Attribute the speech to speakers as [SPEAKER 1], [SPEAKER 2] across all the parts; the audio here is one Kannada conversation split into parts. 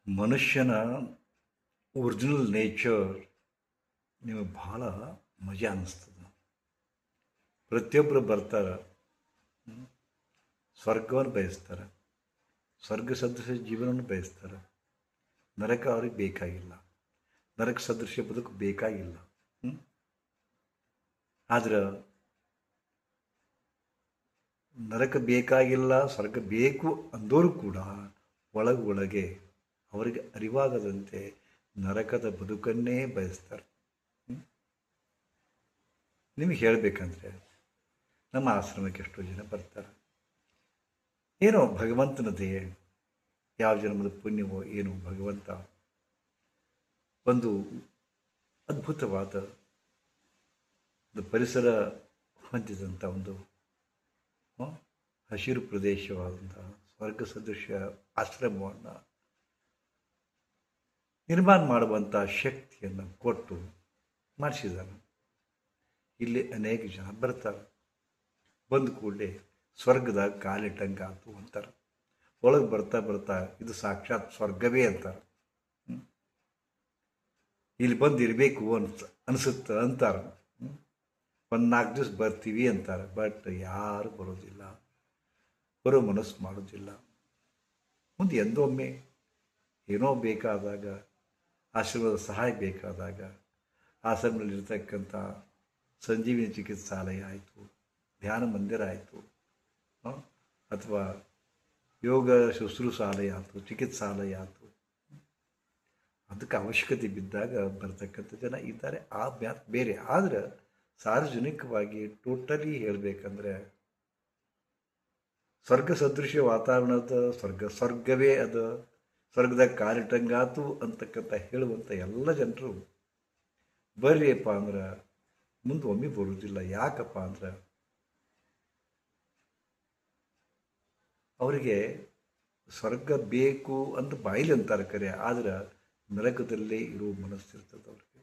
[SPEAKER 1] ಮನುಷ್ಯನ ಒರಿಜಿನಲ್ ನೇಚರ್ ನಿಮಗೆ ಭಾಳ ಮಜಾ ಅನ್ನಿಸ್ತದೆ. ಪ್ರತಿಯೊಬ್ಬರು ಬರ್ತಾರೆ, ಸ್ವರ್ಗವನ್ನು ಬಯಸ್ತಾರೆ, ಸ್ವರ್ಗ ಸದೃಶ ಜೀವನವನ್ನು ಬಯಸ್ತಾರೆ. ನರಕ ಅವ್ರಿಗೆ ಬೇಕಾಗಿಲ್ಲ, ನರಕ ಸದೃಶ ಬದುಕು ಬೇಕಾಗಿಲ್ಲ. ಆದ್ರೆ ನರಕ ಬೇಕಾಗಿಲ್ಲ, ಸ್ವರ್ಗ ಬೇಕು ಅಂದೋರು ಕೂಡ ಒಳಗೆ ಅವರಿಗೆ ಅರಿವಾಗದಂತೆ ನರಕದ ಬದುಕನ್ನೇ ಬಯಸ್ತಾರೆ. ನಿಮಗೆ ಹೇಳಬೇಕಂದ್ರೆ ನಮ್ಮ ಆಶ್ರಮಕ್ಕೆ ಎಷ್ಟೋ ಜನ ಬರ್ತಾರೆ. ಏನೋ ಭಗವಂತನ ದಯೆ, ಯಾವ ಜನ್ಮದ ಪುಣ್ಯವೋ ಏನೋ ಭಗವಂತ ಒಂದು ಅದ್ಭುತವಾದ ಪರಿಸರ ಹೊಂದಿದಂಥ ಒಂದು ಹಸಿರು ಪ್ರದೇಶವಾದಂಥ ಸ್ವರ್ಗ ಸದೃಶ ಆಶ್ರಮವನ್ನು ನಿರ್ಮಾಣ ಮಾಡುವಂಥ ಶಕ್ತಿಯನ್ನು ಕೊಟ್ಟು ಮಾಡಿಸಿದ್ದಾನೆ. ಇಲ್ಲಿ ಅನೇಕ ಜನ ಬರ್ತಾರೆ, ಬಂದ ಕೂಡಲೇ ಸ್ವರ್ಗದಾಗ ಕಾಲಿಟ್ಟಂಗಾತು ಅಂತಾರೆ. ಒಳಗೆ ಬರ್ತಾ ಬರ್ತಾ ಇದು ಸಾಕ್ಷಾತ್ ಸ್ವರ್ಗವೇ ಅಂತಾರೆ. ಇಲ್ಲಿ ಬಂದು ಇರಬೇಕು ಅನಿಸುತ್ತೆ ಅಂತಾರೆ. ಒಂದು 4 ದಿವಸ ಬರ್ತೀವಿ ಅಂತಾರೆ. ಬಟ್ ಯಾರು ಬರೋದಿಲ್ಲ, ಬರೋ ಮನಸ್ಸು ಮಾಡೋದಿಲ್ಲ. ಮುಂದೆ ಎಂದೊಮ್ಮೆ ಏನೋ ಬೇಕಾದಾಗ, ಆಶ್ರಮದ ಸಹಾಯ ಬೇಕಾದಾಗ, ಆಶ್ರಮದಲ್ಲಿರ್ತಕ್ಕಂಥ ಸಂಜೀವಿನಿ ಚಿಕಿತ್ಸಾಲಯ ಆಯಿತು, ಧ್ಯಾನ ಮಂದಿರ ಆಯಿತು, ಅಥವಾ ಯೋಗ ಶುಶ್ರೂಷಾಲಯ ಆಯಿತು, ಚಿಕಿತ್ಸಾಲಯ ಆಯಿತು, ಅದಕ್ಕೆ ಅವಶ್ಯಕತೆ ಬಿದ್ದಾಗ ಬರ್ತಕ್ಕಂಥ ಜನ ಇದ್ದಾರೆ. ಆ ಬೇರೆ. ಆದರೆ ಸಾರ್ವಜನಿಕವಾಗಿ ಟೋಟಲಿ ಹೇಳಬೇಕಂದ್ರೆ ಸ್ವರ್ಗ ಸದೃಶ ವಾತಾವರಣದ ಸ್ವರ್ಗವೇ ಅದು, ಸ್ವರ್ಗದಾಗ ಕಾಲಿಟ್ಟಂಗಾತು ಅಂತಕ್ಕಂಥ ಹೇಳುವಂಥ ಎಲ್ಲ ಜನರು ಬರ್ರಿಯಪ್ಪ ಅಂದ್ರೆ ಮುಂದೆ ಒಮ್ಮೆ ಬರುವುದಿಲ್ಲ. ಯಾಕಪ್ಪ ಅಂದ್ರೆ ಅವರಿಗೆ ಸ್ವರ್ಗ ಬೇಕು ಅಂತ ಬಾಯಿಲಿ ಅಂತಾರೆ ಕರೆ, ಆದ್ರೆ ನರಕದಲ್ಲೇ ಇರೋ ಮನಸ್ಸಿರ್ತದೆ ಅವ್ರಿಗೆ.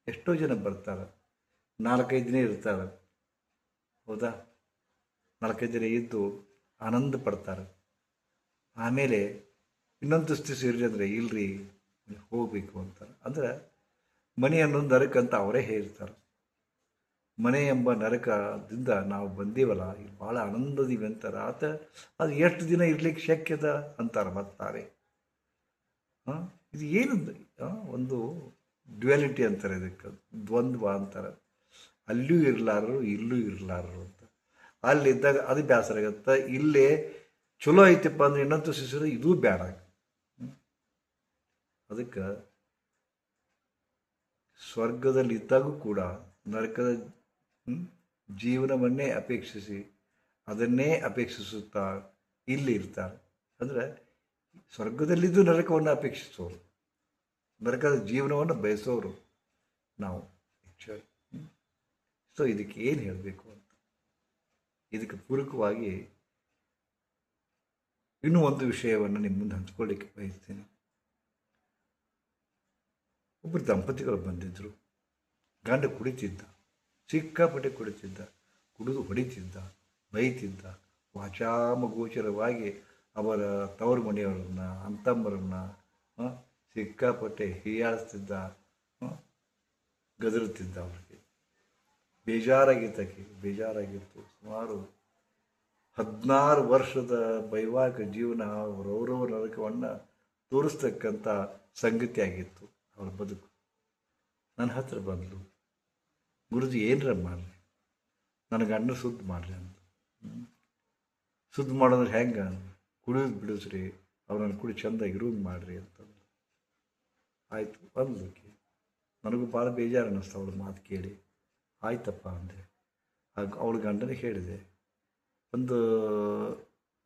[SPEAKER 1] ಎಷ್ಟೋ ಜನ ಬರ್ತಾರೆ, 4-5 ದಿನ ಇರ್ತಾರೆ. ಹೌದಾ? 4-5 ದಿನ ಇದ್ದು ಆನಂದ ಪಡ್ತಾರೆ. ಆಮೇಲೆ ಇನ್ನೊಂದು ದಿವಸ ಇರ್ರಿ ಅಂದರೆ ಇಲ್ರಿ ಹೋಗಬೇಕು ಅಂತಾರೆ. ಅಂದ್ರೆ ಮನೆ ಅನ್ನೊಂದು ನರಕ ಅಂತ ಅವರೇ ಹೇಳ್ತಾರೆ. ಮನೆ ಎಂಬ ನರಕದಿಂದ ನಾವು ಬಂದೀವಲ್ಲ, ಇಲ್ಲಿ ಭಾಳ ಆನಂದದೀವಿ ಅಂತಾರೆ. ಅದು ಎಷ್ಟು ದಿನ ಇರ್ಲಿಕ್ಕೆ ಶಕ್ಯದ ಅಂತಾರೆ ಬರ್ತಾರೆ. ಇದು ಏನು ಒಂದು ಡ್ಯುಯಾಲಿಟಿ ಅಂತಾರೆ, ಇದಕ್ಕೆ ದ್ವಂದ್ವ ಅಂತಾರೆ. ಅಲ್ಲೂ ಇರಲಾರರು, ಇಲ್ಲೂ ಇರಲಾರರು ಅಂತ. ಅಲ್ಲಿದ್ದಾಗ ಅದು ಬೇಸರ ಆಗುತ್ತೆ, ಇಲ್ಲೇ ಚಲೋ ಐತಪ್ಪ ಅಂದ್ರೆ ಇನ್ನೊಂದು ಶಿಶು ಇದೂ ಬೇಡ. ಅದಕ್ಕೆ ಸ್ವರ್ಗದಲ್ಲಿ ಇದ್ದಾಗೂ ಕೂಡ ನರಕದ ಜೀವನವನ್ನೇ ಅಪೇಕ್ಷಿಸಿ ಅದನ್ನೇ ಅಪೇಕ್ಷಿಸುತ್ತಾ ಇಲ್ಲಿ ಇರ್ತಾರೆ. ಅಂದರೆ ಸ್ವರ್ಗದಲ್ಲಿದ್ದು ನರಕವನ್ನು ಅಪೇಕ್ಷಿಸೋರು, ನರಕದ ಜೀವನವನ್ನು ಬಯಸೋರು ನಾವು ಆ್ಯಕ್ಚುಲಿ. ಸೊ ಇದಕ್ಕೆ ಏನು ಹೇಳಬೇಕು ಅಂತ, ಇದಕ್ಕೆ ಪೂರಕವಾಗಿ ಇನ್ನೂ ಒಂದು ವಿಷಯವನ್ನು ನಿಮ್ಮ ಮುಂದೆ ಹಂಚ್ಕೊಳ್ಳಿಕ್ಕೆ ಬಯಸ್ತೀನಿ. ಒಬ್ಬರು ದಂಪತಿಗಳು ಬಂದಿದ್ದರು. ಗಂಡ ಕುಡಿತಿದ್ದ, ಸಿಕ್ಕಾಪಟ್ಟೆ ಕುಡಿತಿದ್ದ, ಕುಡಿದು ಹೊಡಿತಿದ್ದ, ಬೈತಿದ್ದ, ವಾಚಾಮಗೋಚರವಾಗಿ ಅವರ ತವರು ಮನೆಯವರನ್ನು, ಅಂತಮ್ಮರನ್ನು ಸಿಕ್ಕಾಪಟ್ಟೆ ಹೀಯಾಳಿಸ್ತಿದ್ದ, ಗದರುತ್ತಿದ್ದ. ಅವರಿಗೆ ಬೇಜಾರಾಗಿತ್ತು. ಸುಮಾರು 16 ವರ್ಷದ ವೈವಾಹಿಕ ಜೀವನ ಅವರವರವ ನರಕವನ್ನು ತೋರಿಸ್ತಕ್ಕಂಥ ಸಂಗತಿ ಆಗಿತ್ತು ಅವರ ಬದುಕು. ನನ್ನ ಹತ್ರ ಬಂದಳು, ಗುರುಜಿ ಏನರ ಮಾಡ್ರಿ, ನನ್ನ ಗಂಡನ ಸುದ್ದಿ ಮಾಡ್ರಿ ಅಂತ. ಸುದ್ದಿ ಮಾಡೋದ್ರೆ ಹೆಂಗೆ, ಕುಡಿಯೋದು ಬಿಡಿಸ್ರಿ, ಅವ್ರನ್ನ ಕುಡಿ ಚೆಂದ ಇರೋದು ಮಾಡಿರಿ ಅಂತಂದು. ಆಯಿತು ಅಂದ್ಲಕ್ಕೆ. ನನಗೂ ಭಾಳ ಬೇಜಾರು ಅನ್ನಿಸ್ತು ಅವಳ ಮಾತು ಕೇಳಿ. ಆಯ್ತಪ್ಪ ಅಂದೆ. ಅವಳ ಗಂಡನಿಗೆ ಹೇಳಿದೆ,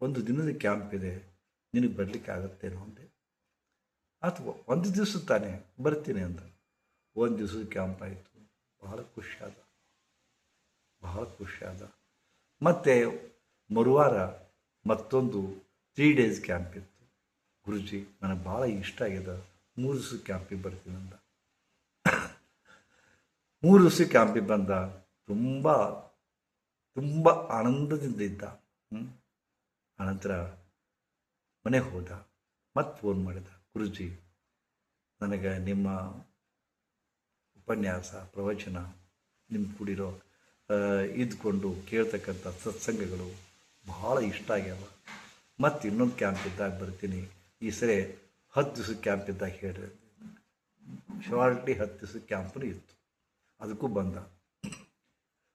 [SPEAKER 1] ಒಂದು ದಿನದ ಕ್ಯಾಂಪ್ ಇದೆ, ನಿನಗೆ ಬರಲಿಕ್ಕೆ ಆಗುತ್ತೇನೋ ಅಂದೆ. ಅಥವಾ ಒಂದು ದಿವಸ ತಾನೇ ಬರ್ತೀನಿ ಅಂತ. ಒಂದು ದಿವಸದ ಕ್ಯಾಂಪ್ ಆಯಿತು. ಭಾಳ ಖುಷಿ ಆದ. ಮತ್ತು ಮರುವಾರ ಮತ್ತೊಂದು 3 ಡೇಸ್ ಕ್ಯಾಂಪ್ ಇತ್ತು. ಗುರುಜಿ ನನಗೆ ಭಾಳ ಇಷ್ಟ ಆಗಿದೆ, 3 ದಿವಸ ಕ್ಯಾಂಪಿಗೆ ಬರ್ತೀನಿ ಅಂದ. 3 ದಿವಸ ಕ್ಯಾಂಪಿಗೆ ಬಂದ. ತುಂಬ ಆನಂದದಿಂದ ಇದ್ದ. ಅನಂತರ ಮನೆಗೆ ಹೋದ, ಮತ್ತೆ ಫೋನ್ ಮಾಡಿದ, ಗುರುಜಿ, ನನಗೆ ನಿಮ್ಮ ಉಪನ್ಯಾಸ ಪ್ರವಚನ ನಿಮ್ಮ ಕೂಡಿರೋ ಇದ್ಕೊಂಡು ಕೇಳ್ತಕ್ಕಂಥ ಸತ್ಸಂಗಗಳು ಭಾಳ ಇಷ್ಟ ಆಗ್ಯಾವ. ಮತ್ತು ಇನ್ನೊಂದು ಕ್ಯಾಂಪ್ ಇದ್ದಾಗ ಬರ್ತೀನಿ. ಈ ಸರಿ 10 ದಿವಸದ ಕ್ಯಾಂಪ್ ಇದ್ದಾಗ ಹೇಳ್ರಿ, ಶಾರ್ಟ್ಲಿ 10 ದಿವಸದ ಕ್ಯಾಂಪೂ ಇತ್ತು, ಅದಕ್ಕೂ ಬಂದ.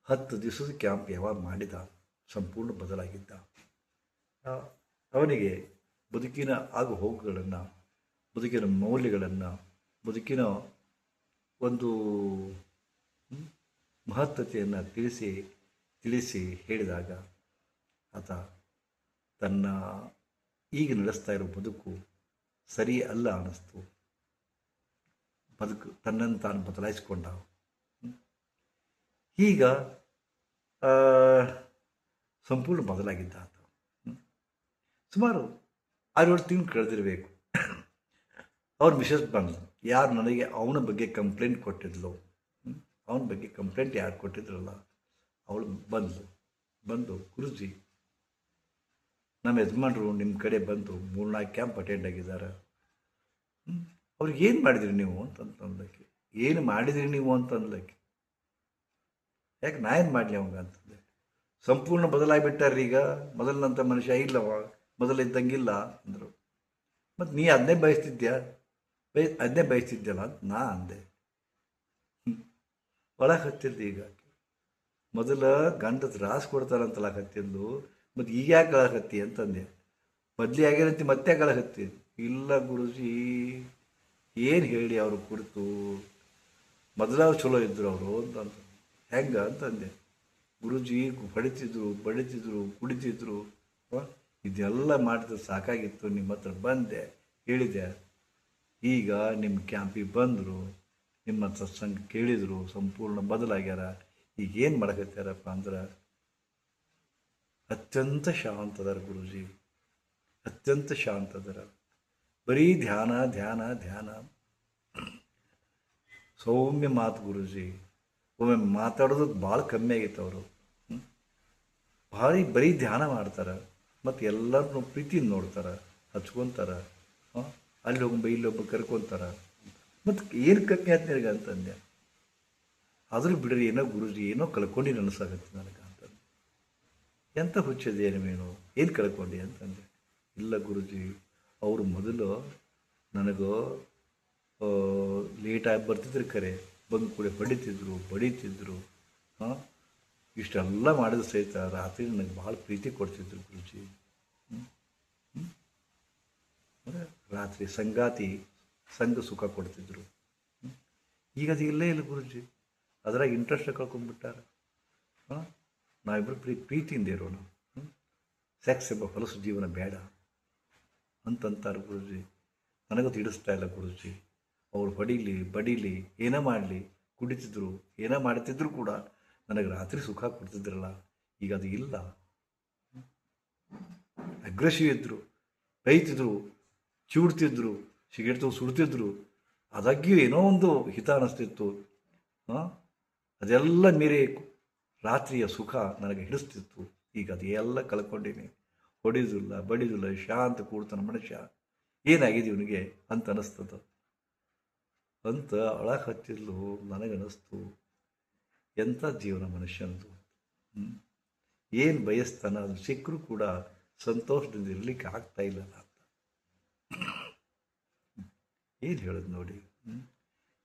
[SPEAKER 1] 10 ದಿವಸದ ಕ್ಯಾಂಪ್ ಯಾವಾಗ ಮಾಡಿದ ಸಂಪೂರ್ಣ ಬದಲಾಗಿದ್ದ. ಅವನಿಗೆ ಬದುಕಿನ ಆಗು ಹೋಗುಗಳನ್ನು, ಬದುಕಿನ ಮೌಲ್ಯಗಳನ್ನು, ಬದುಕಿನ ಒಂದು ಮಹತ್ವತೆಯನ್ನು ತಿಳಿಸಿ ಹೇಳಿದಾಗ ಆತ ತನ್ನ ಈಗ ನಡೆಸ್ತಾ ಇರೋ ಬದುಕು ಸರಿ ಅಲ್ಲ ಅನ್ನಿಸ್ತು. ತನ್ನನ್ನು ತಾನು ಬದಲಾಯಿಸಿಕೊಂಡ. ಈಗ ಸಂಪೂರ್ಣ ಬದಲಾಗಿದ್ದ ಆತ. ಸುಮಾರು 6-7 ತಿಂಗಳು ಕಳೆದಿರಬೇಕು. ಅವ್ರ ಮಿಸಸ್ ಬಂದು, ಯಾರು ನನಗೆ ಅವನ ಬಗ್ಗೆ ಕಂಪ್ಲೇಂಟ್ ಕೊಟ್ಟಿದ್ಲು, ಅವನ ಬಗ್ಗೆ ಕಂಪ್ಲೇಂಟ್ ಯಾರು ಕೊಟ್ಟಿದ್ರಲ್ಲ ಅವಳು ಬಂದು ಗುರುಜಿ, ನಮ್ಮ ಯಜಮಾನರು ನಿಮ್ಮ ಕಡೆ ಬಂದು 3-4 ಕ್ಯಾಂಪ್ ಅಟೆಂಡ್ ಆಗಿದ್ದಾರೆ. ಅವ್ರಿಗೆ ಏನು ಮಾಡಿದ್ರಿ ನೀವು ಅಂತಂದ್ಲಕ್ಕೆ. ಏನು ಮಾಡಿದ್ರಿ ನೀವು ಅಂತಂದ್ಲಕ್ಕೆ. ಯಾಕೆ ನಾ ಏನು ಮಾಡಲಿ ಅವಂಗ ಅಂತಂದೆ. ಸಂಪೂರ್ಣ ಬದಲಾಗಿಬಿಟ್ಟಾರ್ರಿ ಈಗ, ಮೊದಲಿನಂಥ ಮನುಷ್ಯ ಇಲ್ಲವ, ಮೊದಲಿದ್ದಂಗಿಲ್ಲ ಅಂದರು. ಮತ್ತು ನೀ ಅದನ್ನೇ ಬಯಸ್ತಿದ್ಯಲ್ಲ ಅಂತ ನಾ ಅಂದೆ. ಒಳಗೆ ಹತ್ತಿದ್ದು ಈಗ ಮೊದಲ ಗಂಡದ ರಾಸು ಕೊಡ್ತಾರಂತಲ್ಲ ಹತ್ತಿದ್ದು, ಮತ್ತು ಈಗ ಯಾಕೆ ಕಳಕತ್ತಿ ಅಂತಂದೆ. ಮೊದಲೇ ಆಗ್ಯಾರಂತಿ ಮತ್ತೆ ಕಳಕತ್ತಿ. ಇಲ್ಲ ಗುರುಜಿ, ಏನು ಹೇಳಿ ಅವರು ಕುರಿತು, ಮೊದಲ ಚಲೋ ಇದ್ದರು ಅವರು ಅಂತಂದ. ಹೆಂಗೆ ಅಂತಂದೆ. ಗುರುಜಿ ಬಡಿತಿದ್ರು ಕುಡಿತಿದ್ರು, ಇದೆಲ್ಲ ಮಾಡಿದ್ರೆ ಸಾಕಾಗಿತ್ತು, ನಿಮ್ಮ ಹತ್ರ ಬಂದೆ ಹೇಳಿದೆ. ಈಗ ನಿಮ್ಮ ಕ್ಯಾಂಪಿಗೆ ಬಂದರು, ನಿಮ್ಮ ಸತ್ಸಂಗ ಕೇಳಿದರು, ಸಂಪೂರ್ಣ ಬದಲಾಗ್ಯಾರ. ಈಗ ಏನು ಮಾಡಕತ್ತಾರಪ್ಪ ಅಂದ್ರೆ ಅತ್ಯಂತ ಶಾಂತದರ ಗುರುಜಿ, ಅತ್ಯಂತ ಶಾಂತದರ. ಬರೀ ಧ್ಯಾನ ಧ್ಯಾನ ಧ್ಯಾನ, ಸೌಮ್ಯ ಮಾತು ಗುರುಜಿ. ಒಮ್ಮೆ ಮಾತಾಡೋದು ಭಾಳ ಕಮ್ಮಿ ಆಗಿತ್ತು. ಅವರು ಬರೀ ಧ್ಯಾನ ಮಾಡ್ತಾರೆ, ಮತ್ತು ಎಲ್ಲರನ್ನೂ ಪ್ರೀತಿಯಿಂದ ನೋಡ್ತಾರೆ, ಹಚ್ಕೊತಾರೆ. ಅಲ್ಲೊಬ್ಬ ಇಲ್ಲೊಬ್ಬ ಕರ್ಕೊತಾರೆ. ಮತ್ತು ಏನು ಕಮ್ಮಿ ಆಯ್ತು ನನಗೆ ಅಂತಂದೆ. ಆದರೂ ಬಿಡ್ರಿ, ಏನೋ ಗುರುಜಿ ಏನೋ ಕಳ್ಕೊಂಡು ನನಸಾಗತ್ತೆ ನನಗೆ ಅಂತಂದೆ. ಎಂಥ ಹುಚ್ಚದೆ ಏನು ಕಳ್ಕೊಂಡು ಅಂತಂದೆ. ಇಲ್ಲ ಗುರುಜಿ, ಅವರು ಮೊದಲು ನನಗೂ ಲೇಟಾಗಿ ಬರ್ತಿದ್ರು, ಖರೆ ಬಂದು ಕೂಡ ಬಡಿತಿದ್ರು. ಇಷ್ಟೆಲ್ಲ ಮಾಡಿದ ಸಹಿತ ರಾತ್ರಿ ನನಗೆ ಭಾಳ ಪ್ರೀತಿ ಕೊಡ್ತಿದ್ರು ಗುರುಜಿ. ರಾತ್ರಿ ಸಂಘ ಸುಖ ಕೊಡ್ತಿದ್ರು. ಈಗ ಅದು ಇಲ್ಲೇ ಇಲ್ಲ ಗುರುಜಿ. ಅದ್ರಾಗ ಇಂಟ್ರೆಸ್ಟ್ ಕಳ್ಕೊಂಡ್ಬಿಟ್ಟಾರ. ನಾವಿಬ್ಬರು ಪ್ರೀತಿಯಿಂದ ಇರೋಣ, ಸೆಕ್ಸ್ ಎಂಬ ಹೊಲಸು ಜೀವನ ಬೇಡ ಅಂತಂತಾರೆ ಗುರುಜಿ. ನನಗೂ ತಿಳಿಸ್ತಾ ಇಲ್ಲ ಗುರುಜಿ. ಅವ್ರು ಬಡೀಲಿ ಏನೋ ಮಾಡಲಿ, ಕುಡಿತಿದ್ರು, ಏನೋ ಮಾಡ್ತಿದ್ರು ಕೂಡ ನನಗೆ ರಾತ್ರಿ ಸುಖ ಕೊಡ್ತಿದ್ರಲ್ಲ, ಈಗ ಅದು ಇಲ್ಲ. ಅಗ್ರೆಸಿವ್ ಇದ್ದರು, ಬೈತಿದ್ರು, ಚೂಡ್ತಿದ್ರು, ಸಿಗರೇಟ್ ಸುಡ್ತಿದ್ರು. ಅದಾಗ್ಯೂ ಏನೋ ಒಂದು ಹಿತ ಅನ್ನಿಸ್ತಿತ್ತು. ಅದೆಲ್ಲ ಮೀರಿ ರಾತ್ರಿಯ ಸುಖ ನನಗೆ ಹಿಡಿಸ್ತಿತ್ತು. ಈಗ ಅದೆಲ್ಲ ಕಳ್ಕೊಂಡೀನಿ. ಬಡಿದಿಲ್ಲ, ಶಾಂತ ಕೂಡ್ತಾನೆ ಮನುಷ್ಯ. ಏನಾಗಿದೆ ಇವನಿಗೆ ಅಂತ ಅನ್ನಿಸ್ತದ ಅಂತ ಒಳಗೆ ಹತ್ತಿದ್ಲು. ನನಗನ್ನಿಸ್ತು, ಎಂಥ ಜೀವನ ಮನುಷ್ಯನದು. ಏನು ಬಯಸ್ತಾನ, ಅದು ಸಿಕ್ಕರೂ ಕೂಡ ಸಂತೋಷದಿಂದ ಇರಲಿಕ್ಕೆ ಆಗ್ತಾ ಇಲ್ಲ ಅಂತ. ಏನು ಹೇಳೋದು ನೋಡಿ.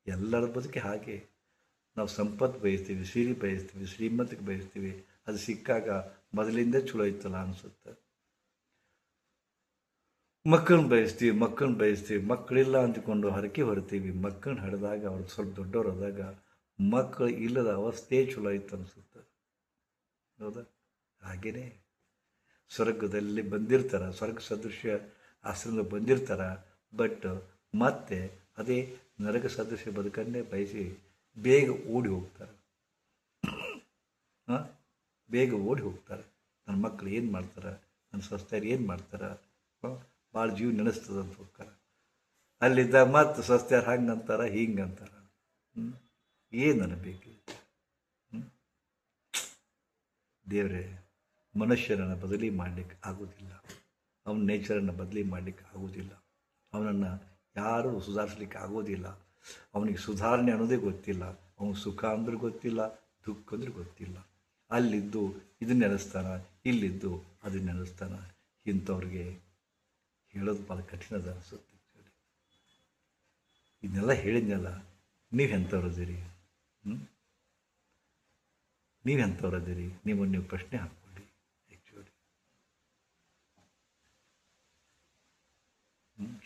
[SPEAKER 1] ಎಲ್ಲರ ಬದುಕಿ ಹಾಗೆ. ನಾವು ಸಂಪತ್ತು ಬಯಸ್ತೀವಿ, ಸಿರಿ ಬಯಸ್ತೀವಿ, ಶ್ರೀಮಂತಿಗೆ ಬಯಸ್ತೀವಿ. ಅದು ಸಿಕ್ಕಾಗ ಮೊದಲಿಂದ ಚಲೋ ಇತ್ತಲ್ಲ ಅನಿಸುತ್ತೆ. ಮಕ್ಕಳನ್ನ ಬಯಸ್ತೀವಿ, ಮಕ್ಕಳಿಲ್ಲ ಅಂದ್ಕೊಂಡು ಹರಕೆ ಹೊರ್ತೀವಿ. ಮಕ್ಕಳನ್ನ ಹಡೆದಾಗ ಅವ್ರಿಗೆ ಸ್ವಲ್ಪ ದೊಡ್ಡವರಾದಾಗ ಮಕ್ಕಳು ಇಲ್ಲದ ಅವಸ್ಥೆ ಚಲೋ ಇತ್ತು ಅನಿಸುತ್ತೆ. ಹೌದಾ? ಹಾಗೆಯೇ ಸ್ವರ್ಗದಲ್ಲಿ ಬಂದಿರ್ತಾರೆ, ಸ್ವರ್ಗ ಸದೃಶ್ಯ ಆಶ್ರಮದಲ್ಲಿ ಬಂದಿರ್ತಾರೆ. ಬಟ್ ಮತ್ತೆ ಅದೇ ನರಕ ಸದೃಶ್ಯ ಬದುಕನ್ನೇ ಬಯಸಿ ಬೇಗ ಓಡಿ ಹೋಗ್ತಾರೆ. ನನ್ನ ಮಕ್ಕಳು ಏನು ಮಾಡ್ತಾರೆ, ನನ್ನ ಸ್ವಸ್ಥರು ಏನು ಮಾಡ್ತಾರೆ, ಭಾಳ ಜೀವ ನೆನೆಸ್ತದೆ ಅಂತ ಹೋಗ್ತಾರೆ. ಅಲ್ಲಿದ್ದ ಮತ್ತು ಸ್ವಸ್ಥರು ಹಂಗಂತಾರೆ, ಹಿಂಗಂತಾರೆ. ಏನು ಅನ್ಬೇಕು ದೇವರೇ? ಮನುಷ್ಯರನ್ನು ಬದಲಿ ಮಾಡಲಿಕ್ಕೆ ಆಗೋದಿಲ್ಲ, ಅವನ ನೇಚರನ್ನು ಬದಲಿ ಮಾಡಲಿಕ್ಕೆ ಆಗೋದಿಲ್ಲ. ಅವನನ್ನು ಯಾರೂ ಸುಧಾರಿಸ್ಲಿಕ್ಕೆ ಆಗೋದಿಲ್ಲ. ಅವನಿಗೆ ಸುಧಾರಣೆ ಅನ್ನೋದೇ ಗೊತ್ತಿಲ್ಲ. ಅವನು ಸುಖ ಅಂದ್ರೆ ಗೊತ್ತಿಲ್ಲ, ದುಃಖ ಅಂದ್ರೆ ಗೊತ್ತಿಲ್ಲ. ಅಲ್ಲಿದ್ದು ಇದನ್ನ ನೆನೆಸ್ತಾನ, ಇಲ್ಲಿದ್ದು ಅದನ್ನ ನೆನೆಸ್ತಾನ. ಇಂಥವ್ರಿಗೆ ಹೇಳೋದು ಭಾಳ ಕಠಿಣದ ಅನಿಸುತ್ತೆ. ಇದನ್ನೆಲ್ಲ ಹೇಳಿದ್ನೆಲ್ಲ, ನೀವು ಎಂಥವ್ರದಿರಿ? ನೀವು ಎಂಥವ್ರದಿರಿ? ನೀವು ಪ್ರಶ್ನೆ ಹಾಕ್ಕೊಳ್ಳಿ. ಆ್ಯಕ್ಚುಲಿ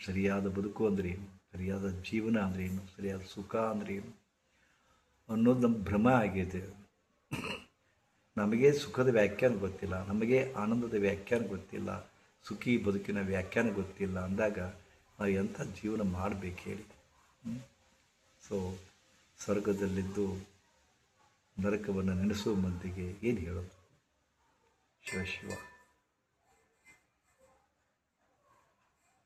[SPEAKER 1] ಸರಿಯಾದ ಬದುಕು ಅಂದ್ರೆ ಏನು, ಸರಿಯಾದ ಜೀವನ ಅಂದ್ರೆ ಏನು, ಸರಿಯಾದ ಸುಖ ಅಂದ್ರೆ ಏನು ಅನ್ನೋದು ನಮ್ಮ ಭ್ರಮ ಆಗಿದೆ. ನಮಗೆ ಸುಖದ ವ್ಯಾಖ್ಯಾನ ಗೊತ್ತಿಲ್ಲ, ನಮಗೆ ಆನಂದದ ವ್ಯಾಖ್ಯಾನ ಗೊತ್ತಿಲ್ಲ, ಸುಖಿ ಬದುಕಿನ ವ್ಯಾಖ್ಯಾನ ಗೊತ್ತಿಲ್ಲ ಅಂದಾಗ ನಾವು ಎಂಥ ಜೀವನ ಮಾಡಬೇಕು ಹೇಳಿ? ಸೊ ಸ್ವರ್ಗದಲ್ಲಿದ್ದು ನರಕವನ್ನು ನೆನೆಸುವ ಮಂದಿಗೆ ಏನು ಹೇಳೋದು? ಶಿವ ಶಿವ.